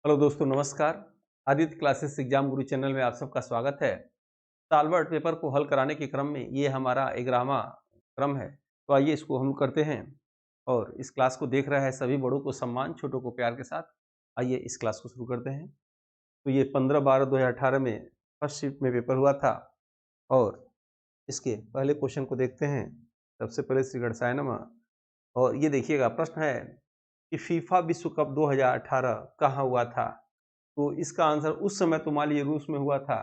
Hello दोस्तों, नमस्कार। Aditya classes exam गुरु channel में आप सबका स्वागत है। सालवर्ट पेपर को हल कराने के क्रम में ये हमारा 11वां क्रम है। तो आइए इसको हम करते हैं और इस क्लास को देख रहे हैं सभी बड़ों को सम्मान, छोटों को प्यार के साथ। आइए इस क्लास को शुरू करते हैं। तो ये 15/12/2018 में फर्स्ट शिफ्ट में पेपर हुआ था और इसके पहले क्वेश्चन को देखते हैं। सबसे पहले श्री गणेशाय नमः। और ये देखिएगा, प्रश्न है कि फीफा विश्व कप 2018 कहाँ हुआ था? तो इसका आंसर उस समय तो मान लीजिए रूस में हुआ था।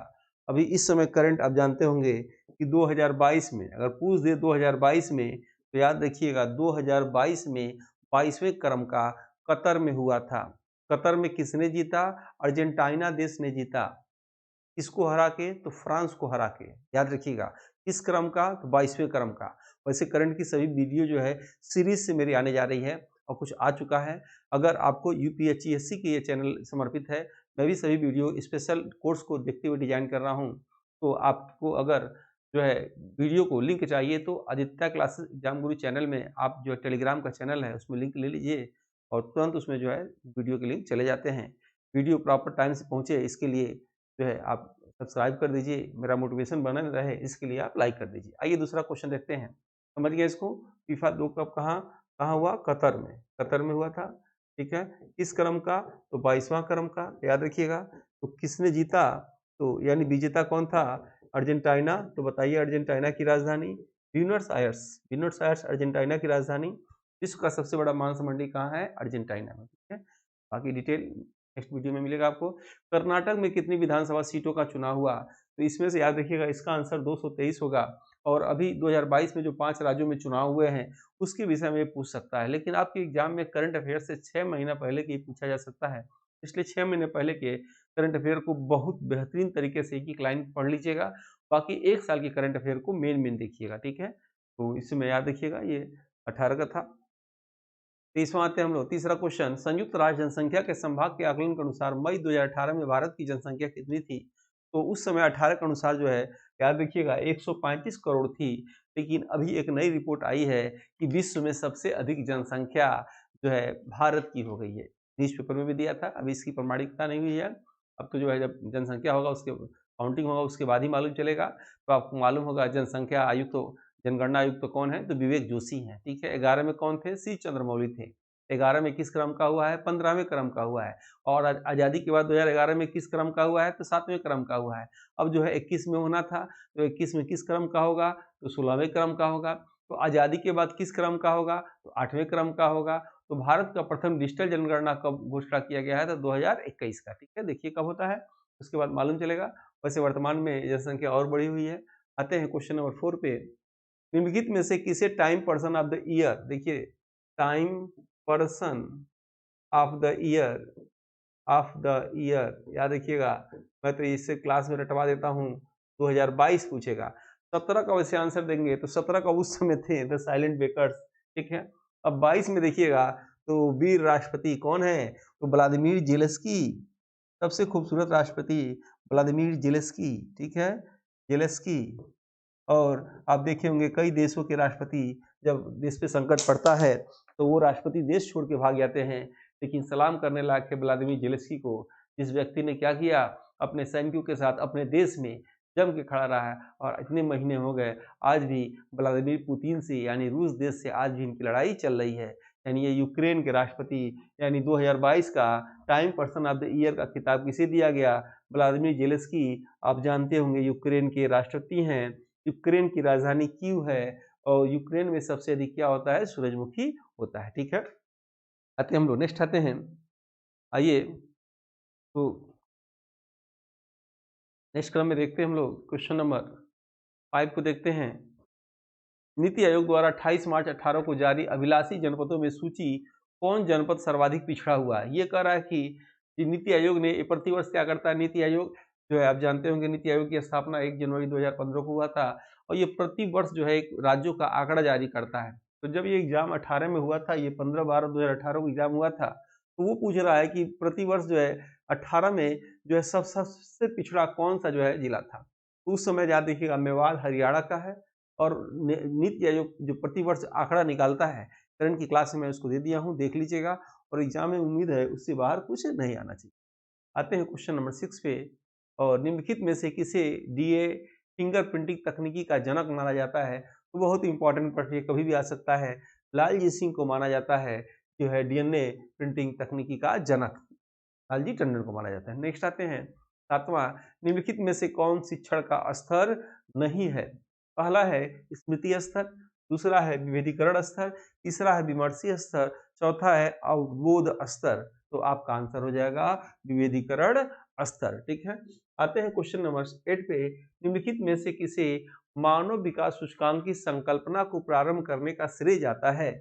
अभी इस समय करंट आप जानते होंगे कि 2022 में अगर पूछ दे 2022 में, तो याद रखिएगा 2022 में 22वें क्रम का कतर में हुआ था। कतर में किसने जीता? अर्जेंटीना देश ने जीता। किसको हरा के? तो फ्रांस को हरा के। याद रखिएगा किस क्रम का? तो 22वें क्रम का। वैसे करंट की सभी वीडियो जो है सीरीज से मेरी आने जा रही है और कुछ आ चुका है। अगर आपको यूपीएससी के ये चैनल समर्पित है, मैं भी सभी वीडियो स्पेशल कोर्स को देखते हुए डिजाइन कर रहा हूँ। तो आपको अगर जो है वीडियो को लिंक चाहिए तो आदित्य क्लासेस एग्जाम गुरु चैनल में आप जो टेलीग्राम का चैनल है उसमें लिंक ले लीजिए और तुरंत उसमें जो है वीडियो के लिंक चले जाते हैं। वीडियो प्रॉपर टाइम से पहुँचे इसके लिए जो है आप सब्सक्राइब कर दीजिए, मेरा मोटिवेशन बना रहे इसके लिए आप लाइक कर दीजिए। आइए दूसरा क्वेश्चन देखते हैं। समझ गए इसको? फीफा 2 कप कहाँ कहाँ हुआ? कतर में। कतर में हुआ था। ठीक है। किस क्रम का? तो 22वां क्रम का। याद रखिएगा। तो किसने जीता? तो यानी विजेता कौन था? अर्जेंटीना। तो बताइए अर्जेंटीना की राजधानी? Buenos Aires. Buenos Aires Argentina की राजधानी। विश्व का सबसे बड़ा मांस मंडी कहाँ है? अर्जेंटीना में। ठीक है। बाकी डिटेल नेक्स्ट वीडियो में मिलेगा आपको। कर्नाटक में कितनी विधानसभा सीटों का चुनाव हुआ? तो इसमें से याद रखिएगा इसका आंसर 223 होगा। और अभी 2022 में जो 5 राज्यों में चुनाव हुए हैं उसके विषय में पूछ सकता है, लेकिन आपके एग्जाम में करंट अफेयर से 6 महीना पहले के पूछा जा सकता है। इसलिए 6 महीने पहले के करंट अफेयर को बहुत बेहतरीन तरीके से एक लाइन पढ़ लीजिएगा। बाकी 1 साल के करंट अफेयर को मेन देखिएगा। ठीक है। तो इसमें याद रखिएगा ये 18 का था। 30वां आते हैं हम लोग। तीसरा क्वेश्चन, संयुक्त राष्ट्र जनसंख्या के संभाग के आकलन के अनुसार मई 2018 में भारत की जनसंख्या कितनी थी? तो उस समय 18 के अनुसार जो है याद रखिएगा 135 करोड़ थी। लेकिन अभी एक नई रिपोर्ट आई है कि विश्व में सबसे अधिक जनसंख्या जो है भारत की हो गई है। न्यूज़पेपर में भी दिया था, अभी इसकी प्रमाणिकता नहीं हुई है। अब तो जो है जब जनसंख्या होगा उसके काउंटिंग होगा उसके बाद ही मालूम चलेगा। तो आपको मालूम होगा जनसंख्या आयुक्त तो जनगणना आयुक्त तो कौन है? तो विवेक जोशी हैं। ठीक है। 11 में कौन थे? सी चंद्रमौली थे। 11 में किस क्रम का हुआ है? 15वें क्रम का हुआ है। और आज़ादी के बाद 2011 में किस क्रम का हुआ है? तो 7वें क्रम का हुआ है। अब जो है 21 में होना था, तो 21 में किस क्रम का होगा? तो 16वें क्रम का होगा। तो आज़ादी के बाद किस क्रम का होगा? तो 8वें क्रम का होगा। तो भारत का प्रथम डिजिटल जनगणना कब घोषणा किया गया है? तो 2021 का। ठीक है। देखिए कब होता है, उसके बाद मालूम चलेगा। वैसे वर्तमान में जनसंख्या और बढ़ी हुई है। आते हैं क्वेश्चन नंबर 4 पे। निम्नलिखित में से किसे Time person of the year, देखिए Time person of the year याद रखिएगा। मैं तो इससे क्लास में रटवा देता हूँ। 2022 पूछेगा। 17 का वैसे आंसर देंगे तो 17 का उस समय थे द साइलेंट बेकर्स। ठीक है। अब 22 में देखिएगा तो वीर राष्ट्रपति कौन है? तो व्लादिमीर जेलेस्की। सबसे खूबसूरत राष्ट्रपति व्लादिमीर जेलेस्की। ठीक है। जेलेस्की। और आप देखे होंगे कई देशों के राष्ट्रपति जब देश पे संकट पड़ता है तो वो राष्ट्रपति देश छोड़ के भाग जाते हैं, लेकिन सलाम करने लायक है व्लादिमीर जेलेंस्की को। जिस व्यक्ति ने क्या किया, अपने सैनिकों के साथ अपने देश में जम के खड़ा रहा है। और इतने महीने हो गए, आज भी व्लादिमीर पुतिन से यानी रूस देश से आज भी इनकी लड़ाई चल रही है। यानी ये यूक्रेन के राष्ट्रपति, यानी 2022 का time person of the year का खिताब किसे दिया गया? Vladimir Zelensky. आप जानते होंगे यूक्रेन के राष्ट्रपति हैं। यूक्रेन की राजधानी कीव है और यूक्रेन में सबसे अधिक क्या होता है? सूरजमुखी होता है। ठीक है। आते हम लोग नेक्स्ट आते हैं। आइए तो नेक्स्ट क्रम में देखते हैं हम लोग क्वेश्चन नंबर 5 को देखते हैं। नीति आयोग द्वारा 28 मार्च 18 को जारी अभिलाषी जनपदों में सूची कौन जनपद सर्वाधिक पिछड़ा हुआ है? ये कह रहा है कि नीति आयोग ने प्रतिवर्ष क्या करता है? नीति आयोग जो है आप जानते होंगे नीति आयोग की स्थापना 1 जनवरी 2015 को हुआ था और ये प्रति वर्ष जो है एक राज्यों का आंकड़ा जारी करता है। तो जब ये एग्जाम 18 में हुआ था, ये 15/12/2018 को एग्जाम हुआ था, तो वो पूछ रहा है कि प्रतिवर्ष जो है 18 में जो है सबसे पिछड़ा कौन सा जो है जिला था? तो उस समय याद देखिएगा मेवाड़ हरियाणा का है। और नीति आयोग जो प्रतिवर्ष आंकड़ा निकालता है, करंट की क्लास में मैं उसको दे दिया हूँ, देख लीजिएगा। और एग्जाम में उम्मीद है उससे बाहर कुछ नहीं आना चाहिए। आते हैं क्वेश्चन नंबर 6 पे। और निम्नलिखित में से किसे डीए फिंगर प्रिंटिंग तकनीकी का जनक माना जाता है? तो बहुत ही इंपॉर्टेंट प्रश्न, कभी भी आ सकता है। लालजी सिंह को माना जाता है जो है डीएनए प्रिंटिंग तकनीकी का जनक, लालजी टंडन को माना जाता है। नेक्स्ट आते हैं 7वां, निम्नलिखित में से कौन शिक्षण का स्तर नहीं है? पहला है स्मृति स्तर, दूसरा है विभेदीकरण स्तर, तीसरा है विमर्शीय स्तर, चौथा है अवबोध स्तर। तो आपका आंसर हो जाएगा विभेदीकरण स्तर। ठीक है, आते हैं क्वेश्चन नंबर 8 पे। निम्नलिखित में से किसे मानव विकास सूचकांक की संकल्पना को प्रारंभ करने का श्रेय जाता है?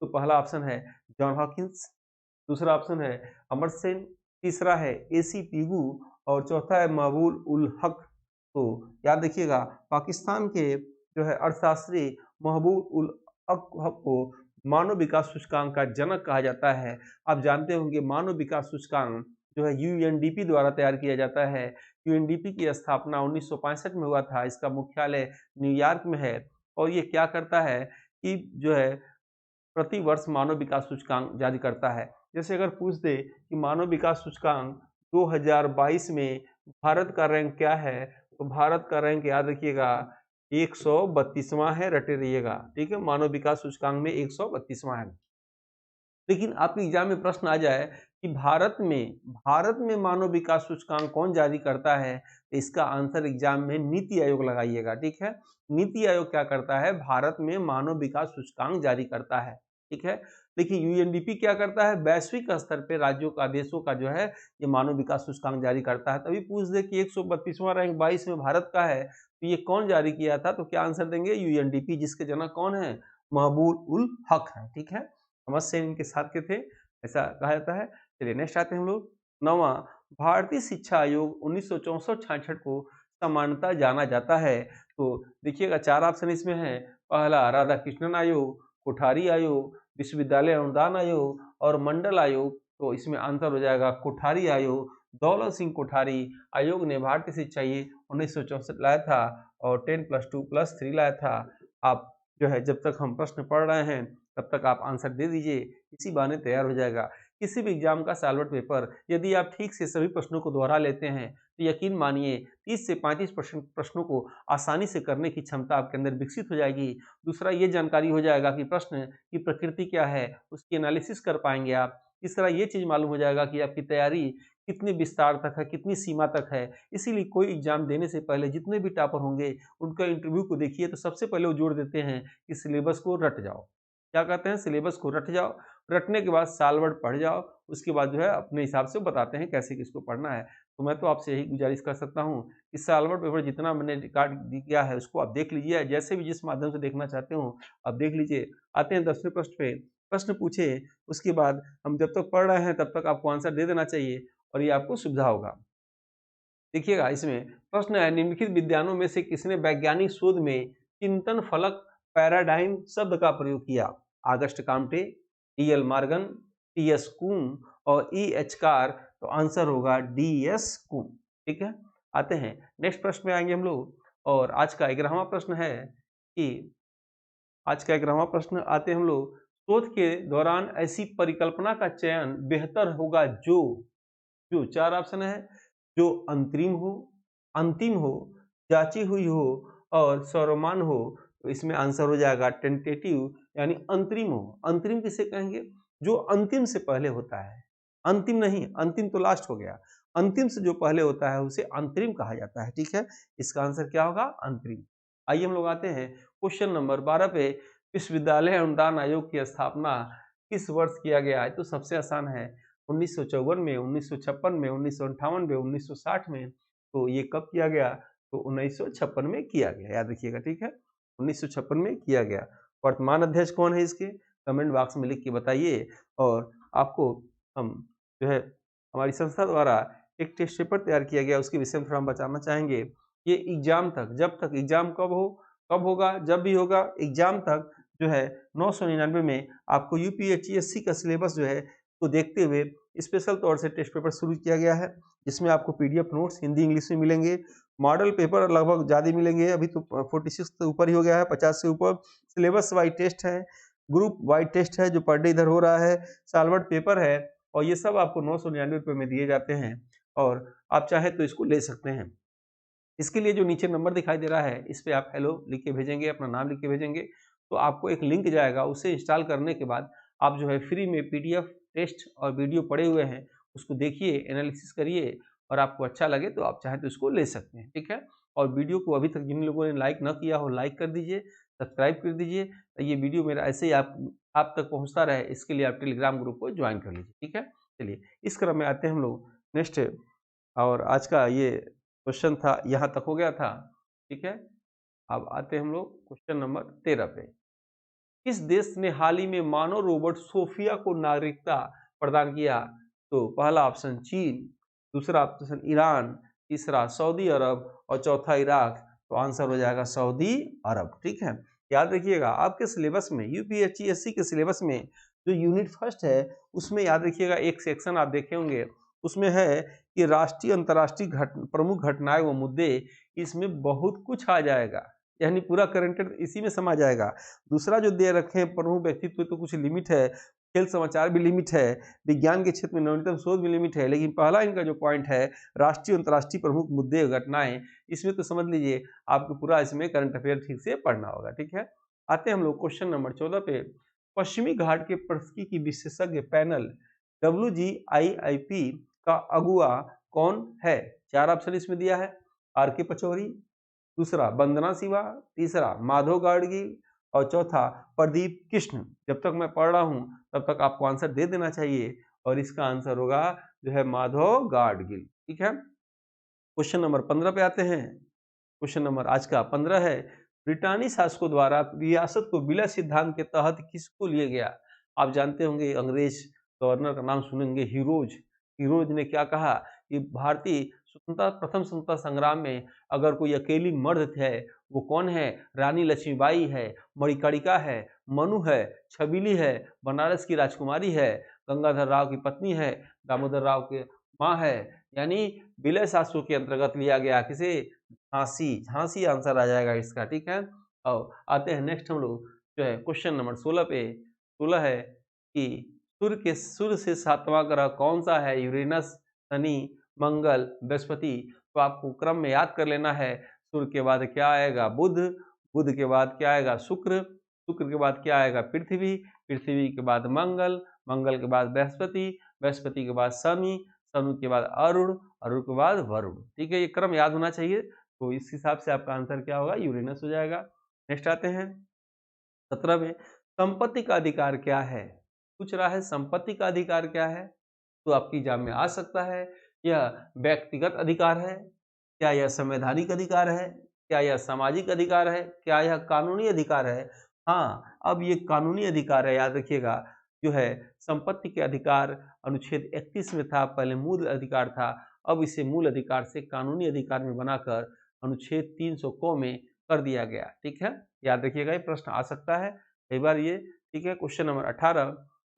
तो पहला ऑप्शन है जॉन हॉकिंस, दूसरा ऑप्शन है अमर्त्य सेन, तीसरा है एसी पिगू और चौथा है महबूब उल हक। तो याद रखिएगा, पाकिस्तान के जो है अर्थशास्त्री महबूब उल हक को मानव विकास सूचकांक का जनक कहा जाता है। आप जानते होंगे मानव विकास सूचकांक जो है यूएनडीपी द्वारा तैयार किया जाता है। यूएनडीपी की स्थापना 1965 में हुआ था। इसका मुख्यालय न्यूयॉर्क में है और ये क्या करता है कि जो है प्रति वर्ष मानव विकास सूचकांक जारी करता है। जैसे अगर पूछ दे कि मानव विकास सूचकांक 2022 में भारत का रैंक क्या है, तो भारत का रैंक याद रखिएगा 132वां है, रटे रहिएगा। ठीक है, मानव विकास सूचकांक में 132वां है। लेकिन आपके एग्जाम में प्रश्न आ जाए कि भारत में मानव विकास सूचकांक कौन जारी करता है, तो इसका आंसर एग्जाम में नीति आयोग लगाइएगा। ठीक है, नीति आयोग क्या करता है, भारत में मानव विकास सूचकांक जारी करता है। ठीक है, लेकिन यूएनडीपी क्या करता है, वैश्विक स्तर पे राज्यों का, देशों का जो है ये मानव विकास सूचकांक जारी करता है। तभी पूछ दे कि 132वां रैंक 22 में भारत का है, तो ये कौन जारी किया था, तो क्या आंसर देंगे, यूएनडीपी, जिसके जनक कौन है, महबूब उल हक है। ठीक है, अमर्त्य सेन इनके साथ के थे, ऐसा कहा जाता है। चलिए नेक्स्ट आते हैं हम लोग 9वां, भारतीय शिक्षा आयोग 1964-66 को समानता जाना जाता है। तो देखिएगा 4 ऑप्शन इसमें है। पहला राधा कृष्णन आयोग, कोठारी आयोग, विश्वविद्यालय अनुदान आयोग और मंडल आयोग। तो इसमें आंसर हो जाएगा कोठारी आयोग। दौलत सिंह कोठारी आयोग ने भारतीय शिक्षा ये 1964 लाया था और 10+2+3 लाया था। आप जो है जब तक हम प्रश्न पढ़ रहे हैं तब तक आप आंसर दे दीजिए, इसी बहाने तैयार हो जाएगा। किसी भी एग्जाम का सॉल्वर पेपर यदि आप ठीक से सभी प्रश्नों को दोहरा लेते हैं तो यकीन मानिए 30 से 35% प्रश्नों को आसानी से करने की क्षमता आपके अंदर विकसित हो जाएगी। दूसरा ये जानकारी हो जाएगा कि प्रश्न की प्रकृति क्या है, उसकी एनालिसिस कर पाएंगे आप। तीसरा ये चीज़ मालूम हो जाएगा कि आपकी तैयारी कितनी विस्तार तक है, कितनी सीमा तक है। इसीलिए कोई एग्जाम देने से पहले जितने भी टॉपर होंगे उनका इंटरव्यू को देखिए तो सबसे पहले वो जोड़ देते हैं कि सिलेबस को रट जाओ। क्या कहते हैं, सिलेबस को रट जाओ, रटने के बाद साल भर पढ़ जाओ, उसके बाद जो है अपने हिसाब से बताते हैं कैसे किसको पढ़ना है। तो मैं तो आपसे यही गुजारिश कर सकता हूँ कि साल भर पेपर जितना मैंने रिकॉर्ड किया है उसको आप देख लीजिए, जैसे भी जिस माध्यम से देखना चाहते हो आप देख लीजिए। आते हैं 10वें प्रश्न पे। प्रश्न पूछे उसके बाद हम जब तक पढ़ रहे हैं तब तक आपको आंसर दे देना चाहिए और ये आपको सुविधा होगा। देखिएगा इसमें प्रश्न है, निम्नलिखित विद्वानों में से किसने वैज्ञानिक शोध में चिंतन फलक पैराडाइम शब्द का प्रयोग किया? Auguste Comte, T L. Morgan, T S. Kuhn और ई.एच. कार। तो आंसर होगा डी.एस. कून। ठीक है, आते हैं नेक्स्ट प्रश्न में आएंगे हम लोग और आज का 11वां प्रश्न है कि आते हैं हम लोग, शोध के दौरान ऐसी परिकल्पना का चयन बेहतर होगा जो जो 4 ऑप्शन है, जो अंतिम हो, जांची हुई हो और सर्वमान्य हो। तो इसमें आंसर हो जाएगा टेंटेटिव, यानी अंतरिम हो। अंतरिम किसे कहेंगे, जो अंतिम से पहले होता है। अंतिम नहीं, अंतिम तो लास्ट हो गया, अंतिम से जो पहले होता है उसे अंतरिम कहा जाता है। ठीक है, इसका आंसर क्या होगा, अंतरिम। आइए हम लोग आते हैं क्वेश्चन नंबर 12 पे। विश्वविद्यालय अनुदान आयोग की स्थापना किस वर्ष किया गया है? तो सबसे आसान है, 1954 में, 1956 में, 1958 में, 1960 में। तो ये कब किया गया, तो 1956 में किया गया, याद रखिएगा। ठीक है, 1956 में किया गया। वर्तमान अध्यक्ष कौन है इसके, कमेंट बॉक्स में लिख के बताइए। और आपको हम जो है हमारी संस्था द्वारा एक टेस्ट पेपर तैयार किया गया, उसके विषय में थोड़ा हम बताना चाहेंगे। ये एग्जाम तक, जब तक एग्जाम कब होगा, जब भी होगा एग्जाम तक जो है 999 में आपको यूपीएससी का सिलेबस जो है तो देखते हुए स्पेशल तौर से टेस्ट पेपर शुरू किया गया है, जिसमें आपको पीडीएफ नोट्स हिंदी इंग्लिश में मिलेंगे। मॉडल पेपर लगभग ज़्यादा मिलेंगे, अभी तो 46 से ऊपर ही हो गया है, 50 से ऊपर। सिलेबस वाइज टेस्ट है, ग्रुप वाइज टेस्ट है जो पर डे इधर हो रहा है, साल भर पेपर है और ये सब आपको 999 रुपये में दिए जाते हैं। और आप चाहें तो इसको ले सकते हैं। इसके लिए जो नीचे नंबर दिखाई दे रहा है, इस पे आप हेलो लिख के भेजेंगे, अपना नाम लिख के भेजेंगे, तो आपको एक लिंक जाएगा। उसे इंस्टॉल करने के बाद आप जो है फ्री में पीडीएफ, टेस्ट और वीडियो पड़े हुए हैं, उसको देखिए, एनालिसिस करिए और आपको अच्छा लगे तो आप चाहें तो इसको ले सकते हैं, ठीक है? और वीडियो को अभी तक जिन लोगों ने लाइक ना किया हो, लाइक कर दीजिए, सब्सक्राइब कर दीजिए। ये वीडियो मेरा ऐसे ही आप तक पहुँचता रहे, इसके लिए आप टेलीग्राम ग्रुप को ज्वाइन कर लीजिए, ठीक है? चलिए, इस क्रम में आते हैं हम लोग नेक्स्ट, और आज का ये क्वेश्चन था, यहाँ तक हो गया था, ठीक है? अब आते हैं हम लोग क्वेश्चन नंबर 13 पे। किस देश ने हाल ही में मानव रोबोट सोफिया को नागरिकता प्रदान किया? तो पहला ऑप्शन चीन, दूसरा ऑप्शन ईरान, तीसरा सऊदी अरब और चौथा इराक। तो आंसर हो जाएगा सऊदी अरब, ठीक है? याद रखिएगा, आपके सिलेबस में यूपीएससी के सिलेबस में जो यूनिट फर्स्ट है, उसमें याद रखिएगा एक सेक्शन आप देखे होंगे, उसमें है कि राष्ट्रीय अंतर्राष्ट्रीय प्रमुख घटनाएं व मुद्दे, इसमें बहुत कुछ आ जाएगा, यानी पूरा करंट इसी में समा जाएगा। दूसरा जो दे रखे हैं प्रमुख व्यक्तित्व, तो कुछ लिमिट है, खेल समाचार भी लिमिट है, विज्ञान के क्षेत्र में नवीनतम शोध भी लिमिट है, लेकिन पहला इनका जो पॉइंट है राष्ट्रीय अंतर्राष्ट्रीय प्रमुख मुद्दे घटनाएं, इसमें तो समझ लीजिए आपको पूरा इसमें करंट अफेयर ठीक से पढ़ना होगा, ठीक है? आते हैं हम लोग क्वेश्चन नंबर 14 पे। पश्चिमी घाट के पारिस्थितिकी की विशेषज्ञ पैनल WGIIP का अगुआ कौन है? 4 ऑप्शन इसमें दिया है, आर के पचौरी, दूसरा वंदना शिवा, तीसरा माधव गाडगिल और चौथा प्रदीप कृष्ण। जब तक मैं पढ़ रहा हूं तब तक आपको आंसर दे देना चाहिए, और इसका आंसर होगा जो है माधव गाडगिल, ठीक है? क्वेश्चन नंबर 15 पे आते हैं। क्वेश्चन नंबर आज का 15 है, ब्रिटानी शासकों द्वारा रियासत को विलय सिद्धांत के तहत किसको लिया गया? आप जानते होंगे, अंग्रेज गवर्नर का नाम सुनेंगे, हीरोज। हीरोज ने क्या कहा कि भारतीय स्वतंत्रता, प्रथम स्वतंत्रता संग्राम में अगर कोई अकेली मर्द है, वो कौन है? रानी लक्ष्मीबाई है, मणिकर्णिका है, मनु है, छबीली है, बनारस की राजकुमारी है, गंगाधर राव की पत्नी है, दामोदर राव के माँ है। यानी विलय शासकों के अंतर्गत लिया गया किसे? झांसी। झांसी आंसर आ जाएगा इसका, ठीक है? और आते हैं नेक्स्ट हम लोग जो है क्वेश्चन नंबर 16 पे। 16 है कि सूर्य से 7वां ग्रह कौन सा है? यूरेनस, शनि, मंगल, बृहस्पति। तो आपको क्रम में याद कर लेना है। सूर्य के बाद क्या आएगा? बुध, बुध के बाद क्या आएगा? शुक्र, शुक्र के बाद क्या आएगा? पृथ्वी, पृथ्वी के बाद मंगल, मंगल के बाद बृहस्पति, बृहस्पति के बाद शनि, शनि के बाद अरुण, अरुण के बाद वरुण, ठीक है? ये क्रम याद होना चाहिए। तो इस हिसाब से आपका आंसर क्या होगा? यूरेनस हो जाएगा। नेक्स्ट आते हैं 17 में, संपत्ति का अधिकार क्या है? पूछ रहा है संपत्ति का अधिकार क्या है, तो आपकी एग्जाम में आ सकता है। यह व्यक्तिगत अधिकार है, क्या यह संवैधानिक अधिकार है, क्या यह सामाजिक अधिकार है, क्या यह कानूनी अधिकार है? हाँ, अब ये कानूनी अधिकार है, याद रखिएगा। जो है संपत्ति के अधिकार अनुच्छेद 31 में था, पहले मूल अधिकार था, अब इसे मूल अधिकार से कानूनी अधिकार में बनाकर अनुच्छेद 300 को में कर दिया गया, ठीक है? याद रखिएगा, ये प्रश्न आ सकता है कई बार ये, ठीक है? क्वेश्चन नंबर 18,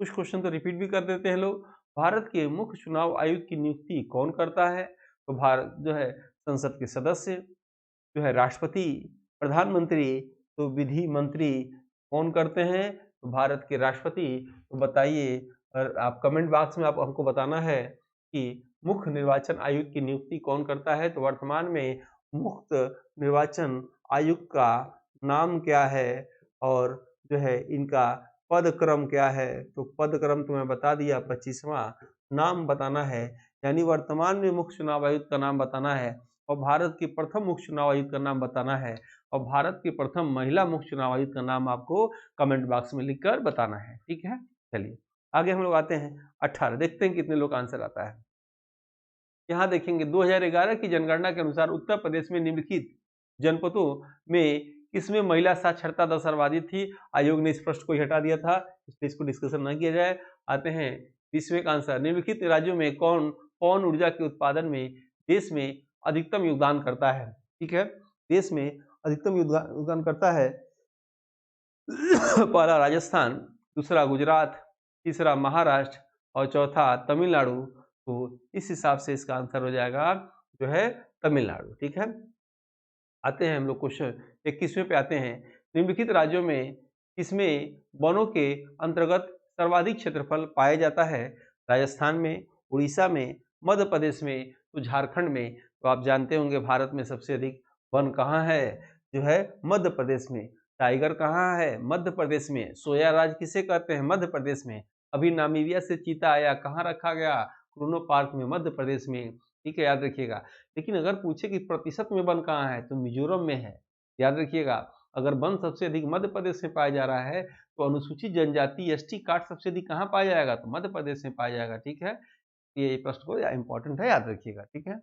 कुछ क्वेश्चन तो रिपीट भी कर देते हैं लोग। भारत के मुख्य चुनाव आयुक्त की नियुक्ति कौन करता है? तो भारत जो है संसद के सदस्य, जो है राष्ट्रपति, प्रधानमंत्री, तो विधि मंत्री कौन करते हैं? तो भारत के राष्ट्रपति। तो बताइए, और आप कमेंट बॉक्स में आप हमको बताना है कि मुख्य निर्वाचन आयुक्त की नियुक्ति कौन करता है? तो वर्तमान में मुख्य निर्वाचन आयुक्त का नाम क्या है, और जो है इनका पद क्रम क्या है? तो पद क्रम तो मैं बता दिया, 25वां। नाम बताना है, यानी वर्तमान में मुख्य चुनाव आयुक्त का नाम बताना है, और भारत के प्रथम मुख्य चुनाव आयुक्त का नाम बताना है, और भारत की प्रथम महिला मुख्य चुनाव आयुक्त का नाम आपको कमेंट बॉक्स में लिखकर बताना है, ठीक है? चलिए आगे हम लोग आते हैं 18, देखते हैं कितने लोग आंसर आता है। यहाँ देखेंगे 2011 की जनगणना के अनुसार उत्तर प्रदेश में निम्नलिखित जनपदों में किसमें महिला साक्षरता दर सर्वाधिक थी? आयोग ने इस प्रश्न को ही हटा दिया था, इसलिए इसको डिस्कशन न किया जाए। आते हैं 20वें का आंसर, निम्नलिखित राज्यों में कौन पवन ऊर्जा के उत्पादन में देश में अधिकतम योगदान करता है? ठीक है, देश में अधिकतम योगदान करता है पहला राजस्थान, दूसरा गुजरात, तीसरा महाराष्ट्र और चौथा तमिलनाडु। तो इस हिसाब से इसका आंसर हो जाएगा जो है तमिलनाडु, ठीक है? आते हैं हम लोग क्वेश्चन 21वें पे आते हैं, निम्नलिखित राज्यों में किसमें वनों के अंतर्गत सर्वाधिक क्षेत्रफल पाया जाता है? राजस्थान में, उड़ीसा में, मध्य प्रदेश में तो झारखंड में। तो आप जानते होंगे भारत में सबसे अधिक वन कहाँ है, जो है मध्य प्रदेश में। टाइगर कहाँ है, मध्य प्रदेश में। सोया राज किसे कहते हैं, मध्य प्रदेश में। अभी नामीबिया से चीता आया, कहाँ रखा गया, क्रोनो पार्क में, मध्य प्रदेश में। ठीक है, याद रखिएगा। लेकिन अगर पूछे कि प्रतिशत में वन कहाँ है, तो मिजोरम में है, याद रखिएगा। अगर वन सबसे अधिक मध्य प्रदेश में पाया जा रहा है, तो अनुसूचित जनजाति एसटी कास्ट सबसे अधिक कहाँ पाया जाएगा, तो मध्य प्रदेश में पाया जाएगा। ठीक है, ये प्रश्न को इंपॉर्टेंट है, याद रखिएगा। ठीक है,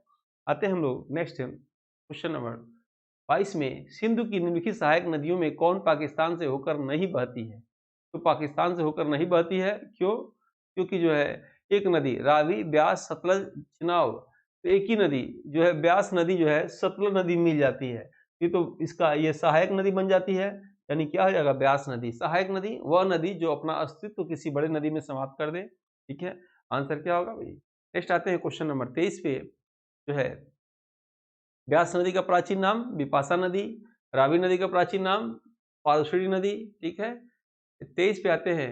आते हैं हम लोग नेक्स्ट क्वेश्चन नंबर 22 में। सिंधु की निम्नलिखित सहायक नदियों में कौन पाकिस्तान से होकर नहीं बहती है। तो पाकिस्तान से होकर नहीं बहती है, क्यों? क्योंकि जो है एक नदी रावी, ब्यास, सतलज, चिनाब, तो एक ही नदी जो है ब्यास नदी जो है सतलज नदी मिल जाती है। ये तो इसका ये सहायक नदी बन जाती है, यानी क्या हो जाएगा, ब्यास नदी। सहायक नदी वह नदी जो अपना अस्तित्व किसी बड़े नदी में समाप्त कर दे। ठीक है, आंसर क्या होगा भाई। नेक्स्ट आते हैं क्वेश्चन नंबर 23 पे, जो है ब्यास नदी का प्राचीन नाम बिपाशा नदी, रावी नदी का प्राचीन नाम पारसुरी नदी। ठीक है, 23 पे आते हैं।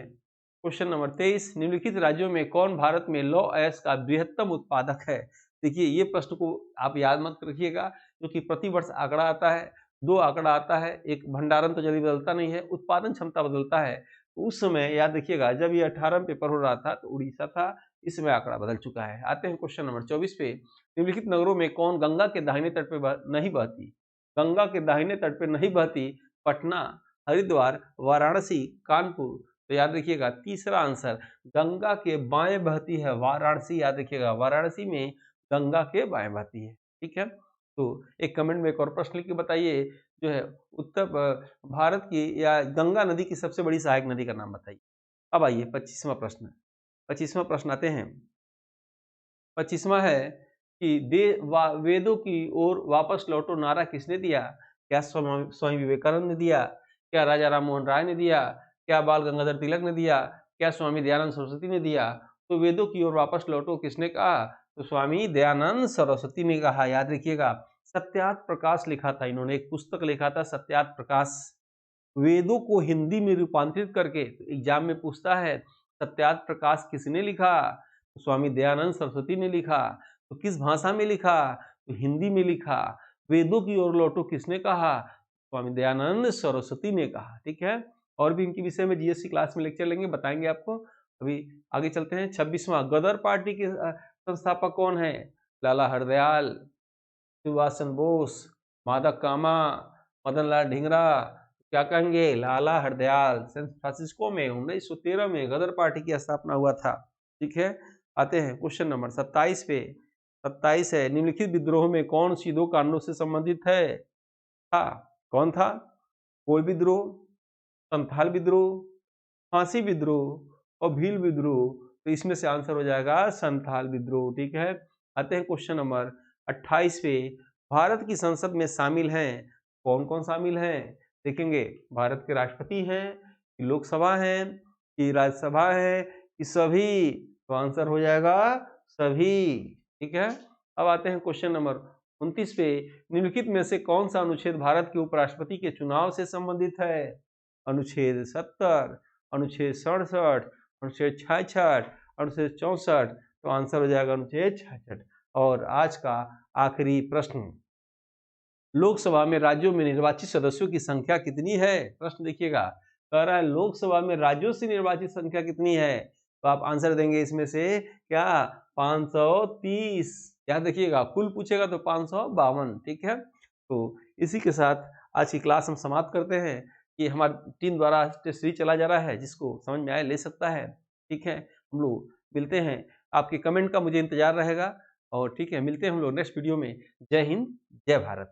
क्वेश्चन नंबर 23, निम्नलिखित राज्यों में कौन भारत में लौह अयस्क का बृहत्तम उत्पादक है। देखिए ये प्रश्न को आप याद मत रखिएगा, क्योंकि प्रति वर्ष आंकड़ा आता है, दो आंकड़ा आता है, एक भंडारण तो जल्दी बदलता नहीं है, उत्पादन क्षमता बदलता है। तो उस समय याद रखिएगा जब ये 18 पेपर हो रहा था तो उड़ीसा था, इस समय आंकड़ा बदल चुका है। आते हैं क्वेश्चन नंबर 24 पे, निम्नलिखित नगरों में कौन गंगा के दाहिने तट पर नहीं बहती। गंगा के दाहिने तट पर नहीं बहती, पटना, हरिद्वार, वाराणसी, कानपुर। तो याद रखिएगा तीसरा आंसर, गंगा के बाएं बहती है वाराणसी। याद रखिएगा वाराणसी में गंगा के बाएं बहती है। ठीक है, तो एक कमेंट में एक और प्रश्न लिख के बताइए, जो है उत्तर भारत की या गंगा नदी की सबसे बड़ी सहायक नदी का नाम बताइए। अब आइए 25वां प्रश्न। 25वां प्रश्न आते हैं। 25वां है कि वेदों की ओर वापस लौटो नारा किसने दिया। क्या स्वामी विवेकानंद ने दिया, क्या राजा राम मोहन राय ने दिया, क्या बाल गंगाधर तिलक ने दिया, क्या स्वामी दयानंद सरस्वती ने दिया। तो वेदों की ओर वापस लौटो किसने कहा, तो स्वामी दयानंद सरस्वती ने कहा। याद रखिएगा सत्यार्थ प्रकाश लिखा था इन्होंने, एक पुस्तक लिखा था सत्यार्थ प्रकाश, वेदों को हिंदी में रूपांतरित करके। तो एग्जाम में पूछता है सत्यार्थ प्रकाश किसने लिखा, तो स्वामी दयानंद सरस्वती ने लिखा। तो किस भाषा में लिखा, तो हिंदी में लिखा। वेदों की ओर लौटो किसने कहा, स्वामी दयानंद सरस्वती ने कहा। ठीक है, और भी इनके विषय में जीएससी क्लास में लेक्चर लेंगे, बताएंगे आपको। अभी आगे चलते हैं। 26वां, गदर पार्टी के संस्थापक कौन है। लाला हरदयाल, सुभाष चंद्र बोस, माधव कामा, मदन लाल ढींगरा। क्या कहेंगे, लाला हरदयाल। सैन फ्रांसिस्को में 1913 में गदर पार्टी की स्थापना हुआ था। ठीक है, आते हैं क्वेश्चन नंबर 27 पे। 27 है, निम्नलिखित विद्रोह में कौन सी दो कांडों से संबंधित है। कौन था, कोल विद्रोह, संथाल विद्रोह, फांसी विद्रोह और भील विद्रोह। तो इसमें से आंसर हो जाएगा संथाल विद्रोह। ठीक है, आते हैं क्वेश्चन नंबर 28 पे। भारत की संसद में शामिल हैं, कौन कौन शामिल हैं, देखेंगे। भारत के राष्ट्रपति हैं, कि लोकसभा है, कि राज्यसभा है, कि सभी। तो आंसर हो जाएगा सभी। ठीक है, अब आते हैं क्वेश्चन नंबर 29 पे। निम्नलिखित में से कौन सा अनुच्छेद भारत के उपराष्ट्रपति के चुनाव से संबंधित है। अनुच्छेद 70, अनुच्छेद 67, अनुच्छेद 66, अनुच्छेद 64। तो आंसर हो जाएगा अनुच्छेद 66। और आज का आखिरी प्रश्न, लोकसभा में राज्यों में निर्वाचित सदस्यों की संख्या कितनी है। प्रश्न देखिएगा, कह रहा है लोकसभा में राज्यों से निर्वाचित संख्या कितनी है। तो आप आंसर देंगे इसमें से क्या, 530। याद रखिएगा कुल पूछेगा तो 552। ठीक है, तो इसी के साथ आज की क्लास हम समाप्त करते हैं। कि हमारी टीम द्वारा टेस्ट सीरीज चला जा रहा है, जिसको समझ में आए ले सकता है। ठीक है, हम लोग मिलते हैं, आपके कमेंट का मुझे इंतजार रहेगा। और ठीक है, मिलते हैं हम लोग नेक्स्ट वीडियो में। जय हिंद, जय भारत।